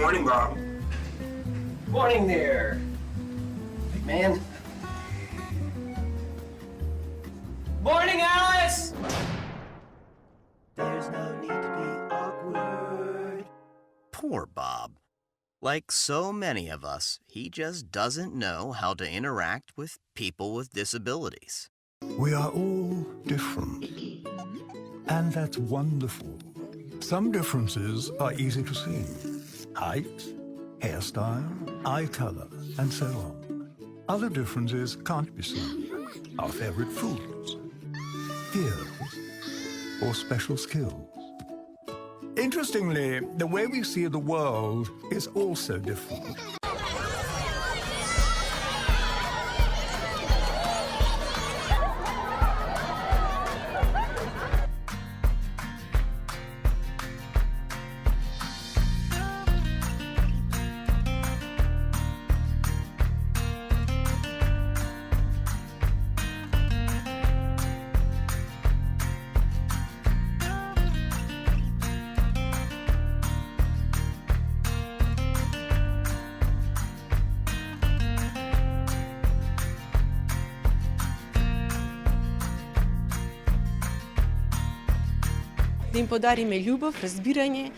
Morning, Bob. Morning there, big man. Morning, Alice! There's no need to be awkward. Poor Bob. Like so many of us, he just doesn't know how to interact with people with disabilities. We are all different, and that's wonderful. Some differences are easy to see. Height, hairstyle, eye color, and so on. Other differences can't be seen. Our favorite foods, fears, or special skills. Interestingly, the way we see the world is also different. Да им подариме љубов, разбирање,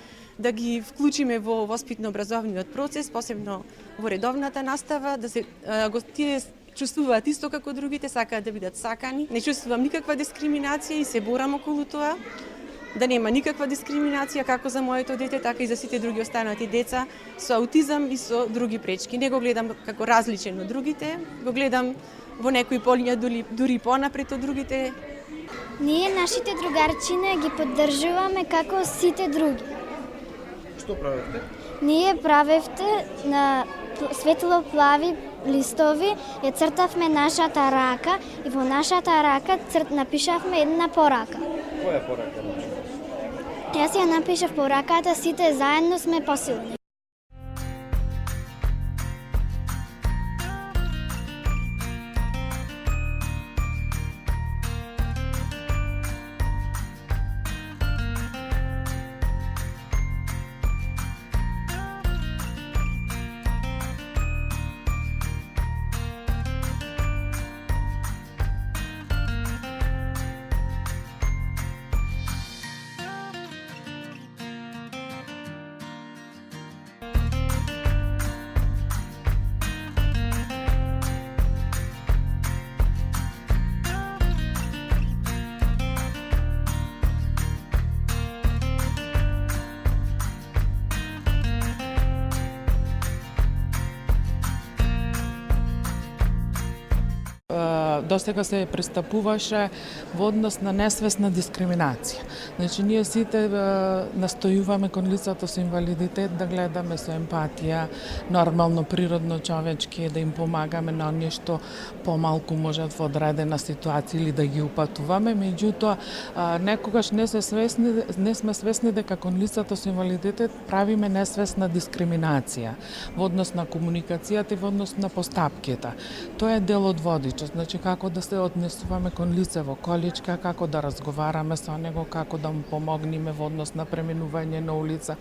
да ги вклучиме во воспитно-образовниот процес, посебно во редовната настава, да се тие чувствуваат исто како другите, сакаат да бидат сакани. Не чувствувам никаква дискриминација и се борам околу тоа, да нема никаква дискриминација како за моето дете, така и за сите други останати деца со аутизам и со други пречки. Не го гледам како различен од другите, го гледам во некои полиња дури понапред од другите. Ние нашите другарчине ги поддржуваме како сите други. Што правевте? Ние правевте на светлоплави листови, ја цртавме нашата рака и во нашата рака напишавме една порака. Која порака напишавте? Јас ја напишав пораката сите заедно сме посилни. Досега се пристапуваше во однос на несвесна дискриминација. Значи, ние сите настојуваме кон лицата со инвалидитет да гледаме со емпатија, нормално, природно, човечки, да им помагаме на оние што помалку можат во одредена ситуација или да ги упатуваме. Меѓутоа, некогаш не сме свесни дека кон лицата со инвалидитет правиме несвесна дискриминација во однос на комуникацијата и во однос на постапките. Тоа е дел од водичот, значи како да се однесуваме кон лице во количка, како да разговараме со него, како да му помогнеме во однос на преминување на улица,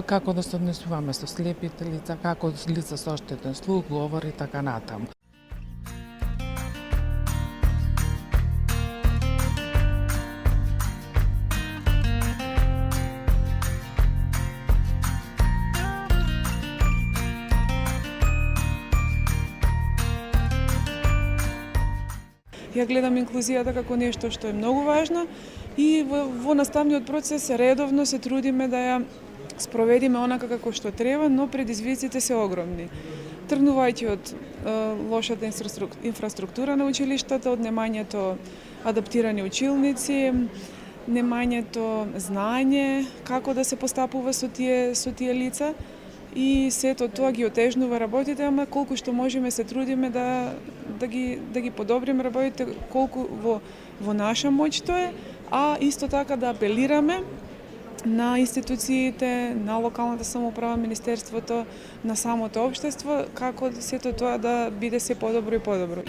како да се однесуваме со слепите лица, како лица со оштетен слух, говор и така натаму. Ја гледам инклузијата како нешто што е многу важно и во наставниот процес редовно се трудиме да ја спроведиме онака како што треба, но предизвиците се огромни. Тргнувајќи од лошата инфраструктура на училиштата, од немањето адаптирани училници, немањето знаење како да се постапува со тие лица, и сето тоа ги отежнува работите, ама колку што можеме се трудиме да ги подобриме работите колку во наша моќ тоа е, а исто така да апелираме на институциите, на локалната самоуправа, министерството, на самото општество, како сето тоа да биде се подобро и подобро.